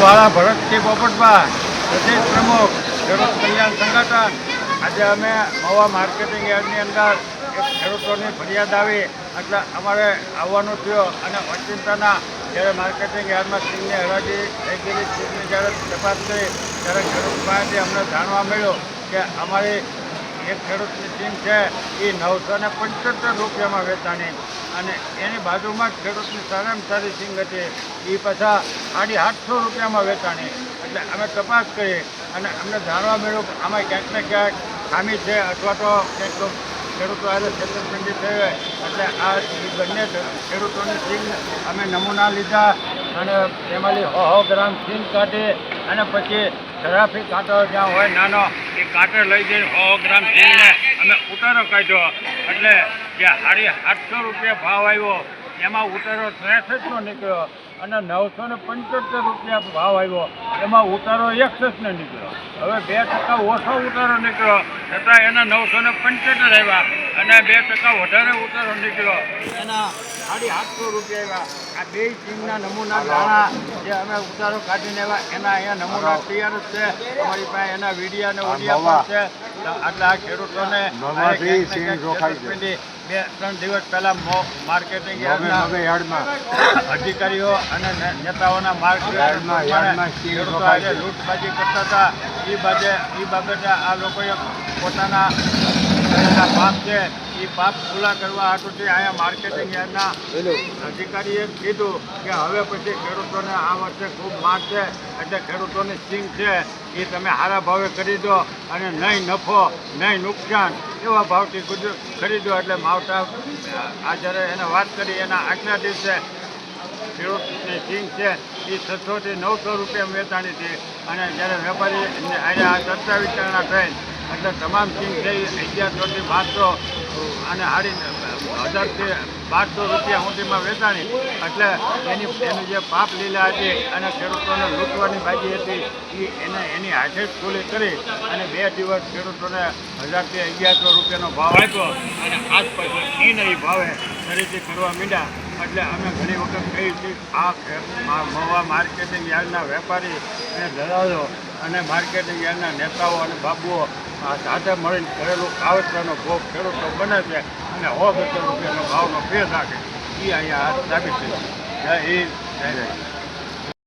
વાળા ભરતસિંહ પોપટભા, પ્રદેશ પ્રમુખ ખેડૂત કલ્યાણ સંગઠન. આજે અમે મહુવા માર્કેટિંગ યાર્ડની અંદર એક ખેડૂતોની ફરિયાદ આવી એટલે અમારે આવવાનું થયું અને ઓચિંતાના જ્યારે માર્કેટિંગ યાર્ડમાં સિંગની હરાજી થઈ ગયેલી સિંગની જ્યારે તપાસ કરી ત્યારે ખેડૂત પાસેથી અમને જાણવા મળ્યું કે અમારી એક ખેડૂતની સિંગ છે એ 975 રૂપિયામાં વેચાણી અને એની બાજુમાં જ ખેડૂતની સારામાં સારી સિંગ હતી એ પાછા 750 રૂપિયામાં વેચાણી. એટલે અમે તપાસ કરી અને અમને જાણવા મળ્યું કે આમાં ક્યાંક ને ક્યાંક ખામી છે અથવા તો ક્યાંક ખેડૂતો આજે છેતરપિંડી થઈ હોય. એટલે આ બંને ખેડૂતોની સિંગ અમે નમૂના લીધા અને એમાંથી 100 ગ્રામ સિંગ કાઢી અને પછી ઝરાફી કાંટો જ્યાં હોય નાનો એ કાંટે લઈ જઈને 100 ગ્રામ સિંગને અમે ઉતારો કાઢ્યો. એટલે જે 850 રૂપિયા ભાવ આવ્યો એમાં ઉતારો 63નો નીકળ્યો અને 975 રૂપિયા ભાવ આવ્યો એમાં ઉતારો 61 નીકળ્યો. હવે 2% ઓછો ઉતારો નીકળ્યો છતાં એના 975 આવ્યા અને 2% વધારે ઉતારો નીકળ્યો એના 850 રૂપિયા આવ્યા. આ બે સિંગના નમૂના દાણા જે અમે ઉતારો કાઢીને આવ્યા એના અહીંયા નમૂના તૈયાર જ છે. અમારી પાસે એના વિડીયો અને ઓડિયો પણ છે. એટલે આ ખેડૂતોને 2-3 દિવસ પહેલાં માર્કેટિંગ યાર્ડમાં અધિકારીઓ અને નેતાઓના માર્ગદર્શન ખેડૂતો આજે લૂંટબાજી કરતા હતા. એ બાબતે આ લોકોએ પોતાના પાપ છે એ પાપ પૂરા કરવા હાટુથી અહીંયા માર્કેટિંગ યાર્ડના અધિકારીએ કીધું કે હવે પછી ખેડૂતોને આ વર્ષે ખૂબ માંગ છે એટલે ખેડૂતોની સિંગ છે એ તમે સારા ભાવે ખરીદો અને નહીં નફો નહીં નુકસાન એવા ભાવથી ખરીદો. એટલે માવટા આ જ્યારે એને વાત કરી એના આગલા દિવસે ખેડૂતની સિંગ છે એ 600 થી 900 રૂપિયા વેચાણી હતી અને જ્યારે વેપારી અહીંયા ચર્ચા વિચારણા થઈ એટલે તમામ સિંગ છે 1100 થી 1200 અને 1000 થી 1200 રૂપિયા સુધીમાં વેચાણી. એટલે એની જે પાપ લીલા હતી અને ખેડૂતોને લૂંટવાની બાજી હતી એની હાથે જ ખુલ્લી કરી અને 2 દિવસ ખેડૂતોને 1000 થી 1100 રૂપિયાનો ભાવ આપ્યો અને આજ પછી નહીં ભાવે ખરીદી કરવા માંડ્યા. એટલે અમે ઘણી વખત કહી છીએ આ મહુવા માર્કેટિંગ યાર્ડના વેપારી અને દલાલો અને માર્કેટિંગ યાર્ડના નેતાઓ અને બાબુઓ આ સાથે મળીને કરેલું કાવતરાનો ભોગ ખેડૂતો બને છે અને 100-200 રૂપિયાનો ભાવનો ફેર રાખે એ અહીંયા સાબિત છે. જય હિન્દ, જય જય.